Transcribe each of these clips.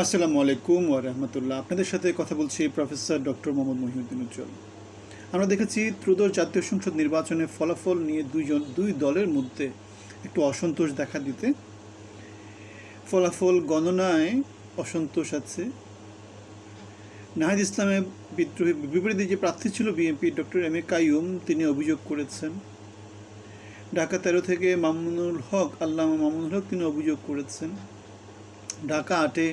আসসালামু আলাইকুম ওয়া রাহমাতুল্লাহ। আপনাদের সাথে কথা বলছি প্রফেসর ডক্টর মোহাম্মদ মহিউদ্দিন উজ্জ্বল। আমরা দেখেছি ত্রয়োদশ জাতীয় সংসদ নির্বাচনের ফলাফল নিয়ে দুই দলের মধ্যে একটু অসন্তোষ দেখা দিতে। ফলাফল গণনায় অসন্তোষ আছে। নাহিদ ইসলামের বিপরীতে যে প্রার্থী ছিল BNP doctor M A Qayyum, তিনি অভিযোগ করেছেন। ঢাকা 13 থেকে আল্লামা মামুনুল হক তিনি অভিযোগ করেছেন। ঢাকা 8-এ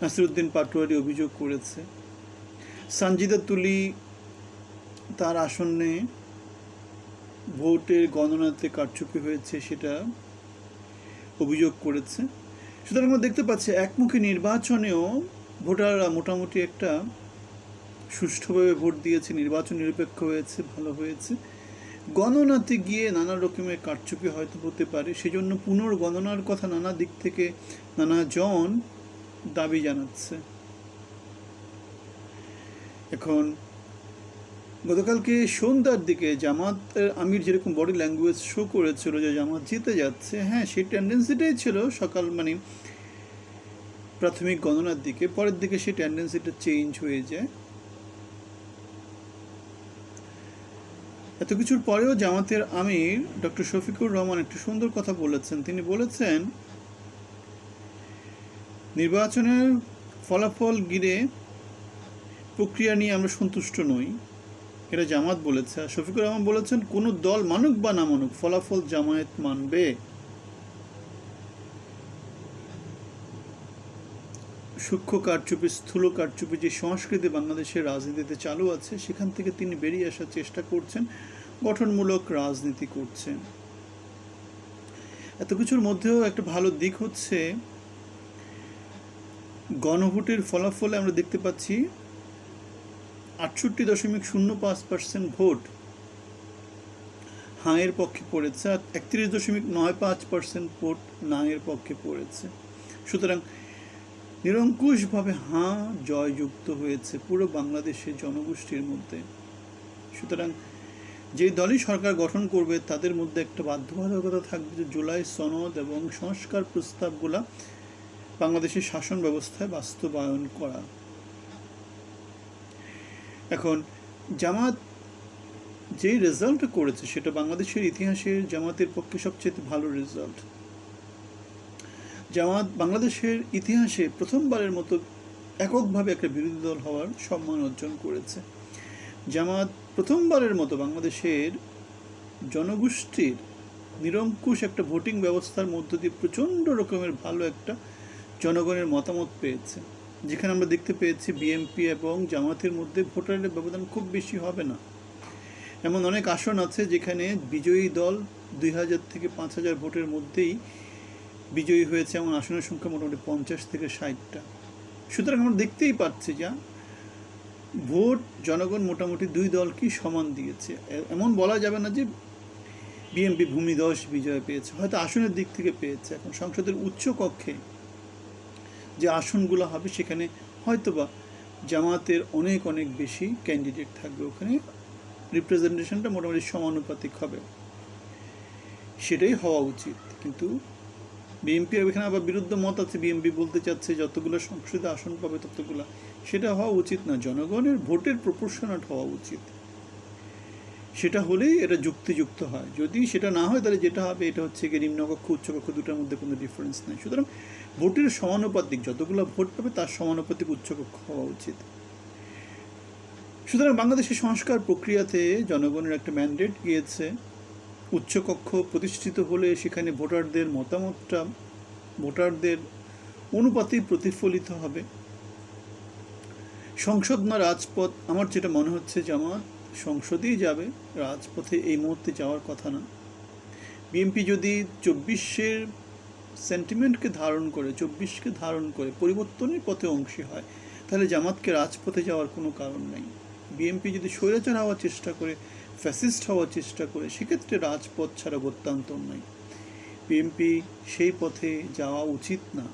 নাসিরউদ্দিন পাটোয়ারি অভিযোগ করেছে। সানজিদা তুলি তার আসনে ভোটের গণনাতে কারচুপি হয়েছে সেটা অভিযোগ করেছে। সুতরাং আমরা দেখতে পাচ্ছি একমুখী নির্বাচনেও ভোটাররা মোটামুটি একটা সুষ্ঠুভাবে ভোট দিয়েছে, নির্বাচন নিরপেক্ষ হয়েছে, ভালো হয়েছে। গণনাতে গিয়ে নানা রকমের কারচুপি হয়তো হতে পারে, সেজন্য পুনর্গণনার কথা নানা দিক থেকে নানাজন দাবি জানাচ্ছে। এখন গতকালকে সন্ধ্যার দিকে জামাতের আমির যেরকম বডি ল্যাঙ্গুয়েজ শো করেছিল যে জামাত জিতে যাচ্ছে, হ্যাঁ সেই টেন্ডেন্সিটাই ছিল সকাল প্রাথমিক গণনার দিকে। পরের দিকে সেই টেন্ডেন্সিটা চেঞ্জ হয়ে যায়। এত কিছুর পরেও জামাতের আমির ডক্টর শফিকুর রহমান একটি সুন্দর কথা বলেছেন। তিনি বলেছেন, নির্বাচনের ফলাফল ঘিরে প্রক্রিয়া নিয়ে আমরা সন্তুষ্ট নই, এটা জামাত বলেছে। আর শফিকুর রহমান বলেছেন, কোনো দল মানুক বা না মানুক, ফলাফল জামায়াত মানবে। সূক্ষ্ম কারচুপি, স্থূল কারচুপি যে সংস্কৃতি বাংলাদেশের রাজনীতিতে চালু আছে, সেখান থেকে তিনি বেরিয়ে আসার চেষ্টা করছেন, গঠনমূলক রাজনীতি করছেন। এত কিছুর মধ্যেও একটা ভালো দিক হচ্ছে, গণভোটের ফলাফলে আমরা দেখতে পাচ্ছি 68.05% ভোট হাঁয়ের পক্ষে পড়েছে, আর 31.95% ভোট নাঁয়ের পক্ষে পড়েছে। সুতরাং নিরঙ্কুশভাবে হাঁ জয়যুক্ত হয়েছে পুরো বাংলাদেশের জনগোষ্ঠীর মধ্যে। সুতরাং যে দলই সরকার গঠন করবে তাদের মধ্যে একটা বাধ্যবাধকতা থাকবে যে জুলাই সনদ এবং সংস্কার প্রস্তাবগুলা বাংলাদেশের শাসন ব্যবস্থায় বাস্তবায়ন করা। এখন জামাত যেই রেজাল্ট করেছে সেটা বাংলাদেশের ইতিহাসে জামাতের পক্ষে সবচেয়ে ভালো রেজাল্ট। জামাত বাংলাদেশের ইতিহাসে প্রথমবারের মতো এককভাবে একটা বিরোধী দল হওয়ার সম্মান অর্জন করেছে। জামাত প্রথমবারের মতো বাংলাদেশের জনগোষ্ঠীর নিরঙ্কুশ একটা ভোটিং ব্যবস্থার মধ্য দিয়ে প্রচণ্ড রকমের ভালো একটা জনগণের মতামত পেয়েছে, যেখানে আমরা দেখতে পেয়েছি বিএনপি এবং জামাতের মধ্যে ভোটারের ব্যবধান খুব বেশি হবে না। এমন অনেক আসন আছে যেখানে বিজয়ী দল 2000 থেকে 5000 ভোটের মধ্যেই বিজয়ী হয়েছে, এমন আসনের সংখ্যা মোটামুটি 50 থেকে 60টা। সুতরাং আমরা দেখতেই পাচ্ছি যা ভোট জনগণ মোটামুটি দুই দলকেই সমান দিয়েছে। এমন বলা যাবে না যে বিএনপি ভূমিধস বিজয় পেয়েছে, হয়তো আসনের দিক থেকে পেয়েছে। এখন সংসদের উচ্চ কক্ষে যে আসনগুলো হবে সেখানে হয়তোবা জামাতের অনেক অনেক বেশি ক্যান্ডিডেট থাকবে, ওখানে রিপ্রেজেন্টেশনটা মোটামুটি সমানুপাতিক হবে, সেটাই হওয়া উচিত। কিন্তু বিএনপি এখানে আবার বিরুদ্ধ মত আছে। বিএনপি বলতে চাচ্ছে যতগুলো সংসদে আসন পাবে ততগুলো, সেটা হওয়া উচিত না। জনগণের ভোটের প্রপোর্শনাল হওয়া উচিত, সেটা হলেই এটা যুক্তিযুক্ত হয়। যদি সেটা না হয় তাহলে যেটা হবে এটা হচ্ছে কি নিম্নকক্ষ উচ্চকক্ষ দুটার মধ্যে কোনো ডিফারেন্স নেই। সুতরাং ভোটের সমানুপাতিক, যতগুলো ভোট পাবে তার সমানুপাতিক উচ্চকক্ষ হওয়া উচিত। সুতরাং বাংলাদেশের সংস্কার প্রক্রিয়াতে জনগণের একটা ম্যান্ডেট গিয়েছে, উচ্চকক্ষ প্রতিষ্ঠিত হলে সেখানে ভোটারদের মতামতটা ভোটারদের অনুপাতেই প্রতিফলিত হবে। সংসদ না রাজপথ, আমার যেটা মনে হচ্ছে জামাত সংসদেই যাবে, রাজপথে এই মুহূর্তে যাওয়ার কথা না। বিএনপি যদি 24-এর সেন্টিমেন্টকে ধারণ করে, 24কে ধারণ করে পরিবর্তনের পথে অংশী হয়, তাহলে জামাতকে রাজপথে যাওয়ার কোনো কারণ নেই। বিএনপি যদি স্বৈরাচার হওয়ার চেষ্টা করে, ফ্যাসিস্ট হওয়ার চেষ্টা করে, সেক্ষেত্রে রাজপথ ছাড়া গত্যান্তর নাই। বিএনপি সেই পথে যাওয়া উচিত না।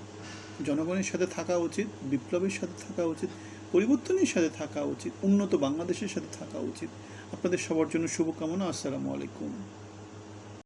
জনগণের সাথে থাকা উচিত, বিপ্লবের সাথে থাকা উচিত, পরিবর্তনের সাথে থাকা উচিত, উন্নত বাংলাদেশের সাথে থাকা উচিত। আপনাদের সবার জন্য শুভকামনা। আসসালামু আলাইকুম।